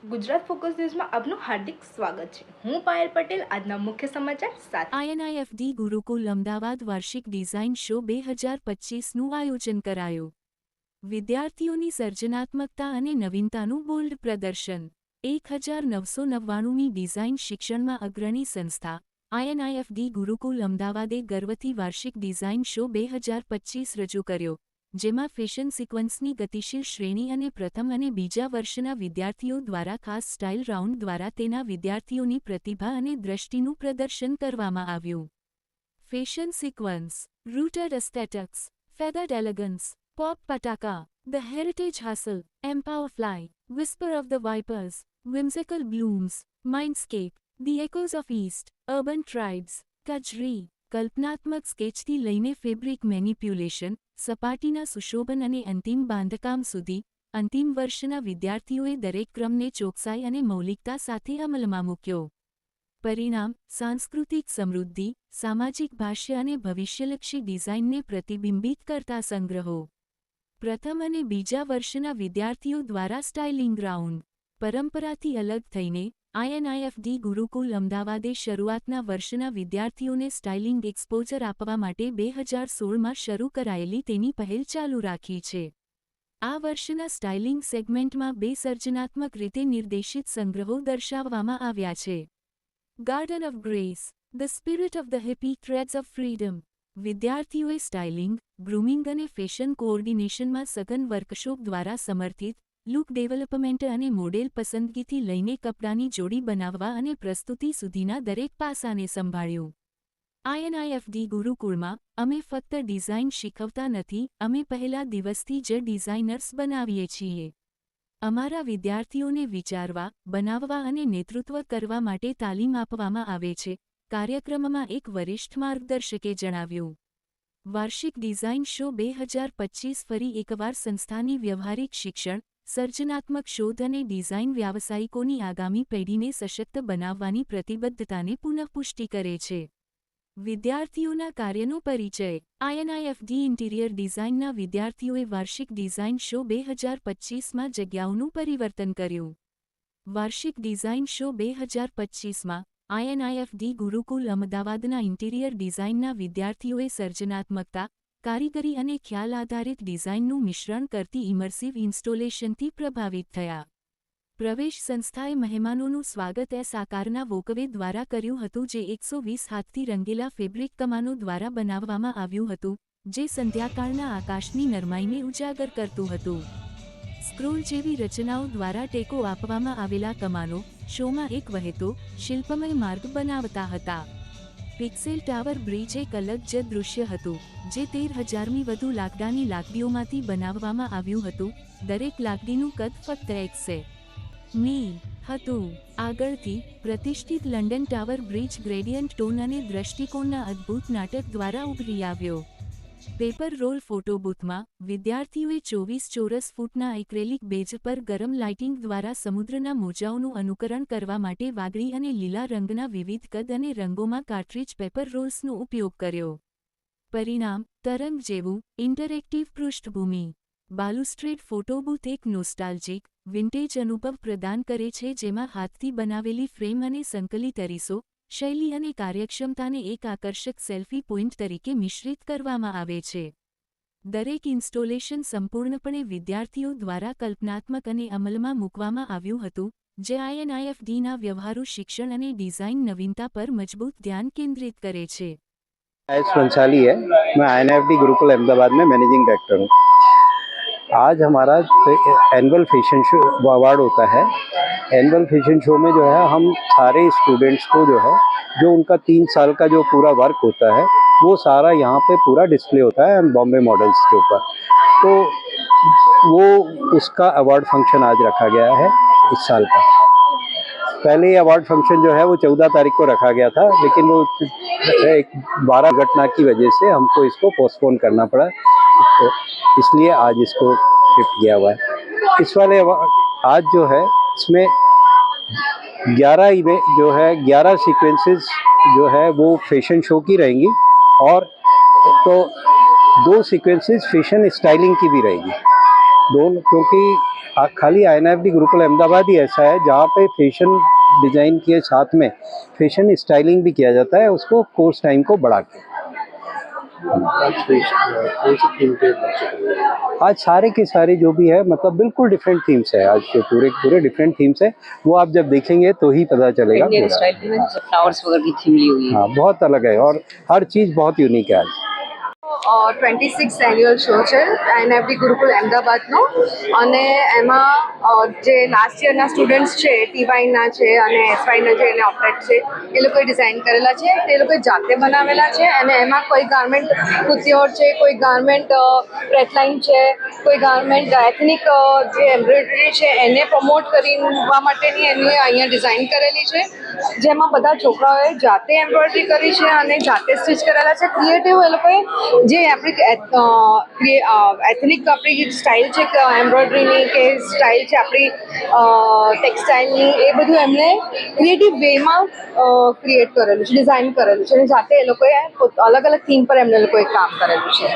Gujarat focus ન્યૂઝમાં આપનું હાર્દિક સ્વાગત છે. હું પાયલ પટેલ. આજના મુખ્ય સમાચાર સાથે આઈએનઆઈએફડી ગુરુકુલ અમદાવાદ વાર્ષિક ડિઝાઇન શો 2025નું આયોજન કરાયું. વિદ્યાર્થીઓની સર્જનાત્મકતા અને નવીનતાનું બોલ્ડ પ્રદર્શન. 1999મી ડિઝાઇન શિક્ષણમાં અગ્રણી સંસ્થા આઈએનઆઈએફડી ગુરુકુલ અમદાવાદે ગર્વથી વાર્ષિક ડિઝાઇન શો 2025 રજૂ કર્યો, જેમાં ફેશન સિક્વન્સની ગતિશીલ શ્રેણી અને પ્રથમ અને બીજા વર્ષના વિદ્યાર્થીઓ દ્વારા ખાસ સ્ટાઇલ રાઉન્ડ દ્વારા તેના વિદ્યાર્થીઓની પ્રતિભા અને દ્રષ્ટિનું પ્રદર્શન કરવામાં આવ્યું. Fashion sequence, rooted aesthetics, feathered elegance, pop Pataka, the heritage hustle, empower fly, whisper of the vipers, whimsical blooms, mindscape, the echoes of east, urban tribes, Kajri, કલ્પનાત્મક સ્કેચથી લઈને ફેબ્રિક મેનિપ્યુલેશન, સપાટીના સુશોભન અને અંતિમ બાંધકામ સુધી, અંતિમ વર્ષના વિદ્યાર્થીઓએ દરેક ક્રમને ચોકસાઈ અને મૌલિકતા સાથે અમલમાં મૂક્યો. પરિણામ: સાંસ્કૃતિક સમૃદ્ધિ, સામાજિક ભાષ્ય અને ભવિષ્યલક્ષી ડિઝાઇનને પ્રતિબિંબિત કરતા સંગ્રહો. પ્રથમ અને બીજા વર્ષના વિદ્યાર્થીઓ દ્વારા સ્ટાઇલિંગ રાઉન્ડ. પરંપરાથી અલગ થઈને, આઈએનઆઈએફડી ગુરુકુલ અમદાવાદે શરૂઆતના વર્ષના વિદ્યાર્થીઓને સ્ટાઇલિંગ એક્સપોઝર આપવા માટે 2016માં શરૂ કરાયેલી તેની પહેલ ચાલુ રાખી છે. આ વર્ષના સ્ટાઇલિંગ સેગમેન્ટમાં 2 સર્જનાત્મક રીતે નિર્દેશિત સંગ્રહો દર્શાવવામાં આવ્યા છે. Garden of grace, the spirit of the hippie threads of freedom. વિદ્યાર્થીઓએ સ્ટાઇલિંગ, ગ્રૂમિંગ અને ફેશન કોઓર્ડિનેશનમાં સઘન વર્કશોપ દ્વારા સમર્થિત લુક ડેવલપમેન્ટ અને મોડેલ પસંદગીથી લઈને કપડાની જોડી બનાવવા અને પ્રસ્તુતિ સુધીના દરેક પાસાને સંભાળ્યું. આઈએનઆઈએફડી ગુરુકુળમાં, અમે ફક્ત ડિઝાઇન શીખવતા નથી, અમે પહેલા દિવસથી જ ડિઝાઇનર્સ બનાવીએ છીએ. અમારા વિદ્યાર્થીઓને વિચારવા, બનાવવા અને નેતૃત્વ કરવા માટે તાલીમ આપવામાં આવે છે, કાર્યક્રમમાં એક વરિષ્ઠ માર્ગદર્શકે જણાવ્યું. વાર્ષિક ડિઝાઇન શો 2025 ફરી એકવાર સંસ્થાની વ્યવહારિક શિક્ષણ, સર્જનાત્મક શોધ અને ડિઝાઇન વ્યાવસાયિકોની આગામી પેઢીને સશક્ત બનાવવાની પ્રતિબદ્ધતાને પુનઃપુષ્ટિ કરે છે. વિદ્યાર્થીઓના કાર્યનો પરિચય. આઈએનઆઈએફડી ઇન્ટિરિયર ડિઝાઇનના વિદ્યાર્થીઓએ વાર્ષિક ડિઝાઇન શો 2025માં જગ્યાઓનું પરિવર્તન કર્યું. વાર્ષિક ડિઝાઇન શો 2025માં, આઈએનઆઈએફડી ગુરુકુલ અમદાવાદના ઇન્ટિરિયર ડિઝાઇનના વિદ્યાર્થીઓએ સર્જનાત્મકતા, કારીગરી અને ખ્યાલ આધારિત ડિઝાઇનનું મિશ્રણ કરતી ઇમર્સિવ ઇન્સ્ટોલેશનથી પ્રભાવિત થયા. પ્રવેશ સંસ્થાએ મહેમાનોનું સ્વાગત આકારના વોકવે દ્વારા કર્યું હતું, જે 120 હાથથી રંગેલા ફેબ્રિક કમાનો દ્વારા બનાવવામાં આવ્યું હતું, જે સંધ્યાકાળના આકાશની નરમાઈને ઉજાગર કરતું હતું. સ્ક્રોલ જેવી રચનાઓ દ્વારા ટેકો આપવામાં આવેલા કમાનો, શોમાં એક વહેતો, શિલ્પમય માર્ગ બનાવતા હતા. પિક્સેલ ટાવર બ્રિજ એક અલગ જ દૃશ્ય હતું, જે 13,000મી વધુ લાકડાની લાકડીઓમાંથી બનાવવામાં આવ્યું હતું. દરેક લાકડીનું કદ ફક્ત 1.5 હતું. આગળથી, પ્રતિષ્ઠિત London tower bridge gradient tone અને દ્રષ્ટિકોણના અદ્ભુત નાટક દ્વારા ઉભરી આવ્યો. પેપર રોલ ફોટો બૂથમાં, વિદ્યાર્થીઓએ 24 ચોરસ ફૂટના એક્રેલિક બેઝ પર ગરમ લાઇટિંગ દ્વારા સમુદ્રના મોજાઓનું અનુકરણ કરવા માટે વાદળી અને લીલા રંગના વિવિધ કદ અને રંગોમાં કાર્ટ્રિજ પેપર રોલ્સનો ઉપયોગ કર્યો. પરિણામ: તરંગ જેવું, ઇન્ટરેક્ટિવ પૃષ્ઠભૂમિ. બાલુસ્ટ્રેડ ફોટો બૂથ એક નોસ્ટાલ્જિક, વિન્ટેજ અનુભવ પ્રદાન કરે છે જેમાં હાથથી બનાવેલી ફ્રેમ અને સંકલિત અરીસો, શૈલી અને કાર્યક્ષમતાને એક આકર્ષક સેલ્ફી પોઇન્ટ તરીકે મિશ્રિત કરવામાં આવે છે. દરેક ઇન્સ્ટોલેશન સંપૂર્ણપણે વિદ્યાર્થીઓ દ્વારા કલ્પનાત્મક અને અમલમાં મૂકવામાં આવ્યું હતું, જે આઈએનઆઈએફડીના વ્યવહારુ શિક્ષણ અને ડિઝાઇન નવીનતા પર મજબૂત ધ્યાન કેન્દ્રિત કરે છે. एस पंचाली है, मैं आईएनएफडी गुरुकुल अहमदाबाद में मैनेजिंग डायरेक्टर हूँ. आज हमारा एनुअल फैशन शो अवार्ड होता है. एनुअल फैशन शो में जो है हम सारे स्टूडेंट्स को जो है, जो उनका 3 साल का जो पूरा वर्क होता है, वो सारा यहाँ पे पूरा डिस्प्ले होता है बॉम्बे मॉडल्स के ऊपर. तो वो उसका अवार्ड फंक्शन आज रखा गया है इस साल का. पहले ये अवार्ड फंक्शन जो है वो 14 तारीख को रखा गया था, लेकिन वो एक 12 घटना की वजह से हमको इसको पोस्टपोन करना पड़ा, तो इसलिए आज इसको शिफ्ट किया हुआ है. इस वाले आज जो है, इसमें 11 सीक्वेंसेस जो है वो फैशन शो की रहेंगी, और तो 2 सीक्वेंसेस फैशन स्टाइलिंग की भी रहेगी. दोनों, क्योंकि खाली INFD गुरुकुल अहमदाबाद ही ऐसा है जहाँ पे फैशन डिज़ाइन के साथ में फैशन स्टाइलिंग भी किया जाता है, उसको कोर्स टाइम को बढ़ा के। आज सारे के सारे जो भी है मतलब बिल्कुल डिफरेंट थीम्स है, आज के पूरे पूरे डिफरेंट थीम्स है, वो आप जब देखेंगे तो ही पता चलेगा इंडियन पूरा। स्टाइल में फ्लावर्स वगैरह की थीम ली हुई है। हाँ, बहुत अलग है और हर चीज़ बहुत यूनिक है आज। 26th એન્યુઅલ શો છે INFD ગુરુકુલ અમદાવાદનો અને એમાં જે લાસ્ટ યરના સ્ટુડન્ટ્સ છે ટી.વાયના છે અને એસ.વાયના જે એને ઓપરેટ છે એ લોકોએ ડિઝાઇન કરેલા છે તે લોકોએ જાતે બનાવેલા છે અને એમાં કોઈ ગાર્મેન્ટ કુતિયોર છે, કોઈ ગાર્મેન્ટ પ્રેટલાઇન છે, કોઈ ગાર્મેન્ટ એથનિક જે એમ્બ્રોઇડરી છે એને પ્રમોટ કરવા માટેની એની અહીંયા ડિઝાઇન કરેલી છે, જેમાં બધા છોકરાઓએ જાતે એમ્બ્રોઇડરી કરી છે અને જાતે સ્ટિચ કરેલા છે. ક્રિએટિવ એ લોકોએ જે આપણી એથનિક આપણી સ્ટાઇલ છે કે એમ્બ્રોઇડરીની કે સ્ટાઇલ છે આપણી ટેક્સટાઇલની, એ બધું એમણે ક્રિએટિવ વેમાં ક્રિએટ કરેલું છે, ડિઝાઇન કરેલું છે અને જાતે એ લોકોએ અલગ અલગ થીમ પર એમને લોકોએ કામ કરેલું છે.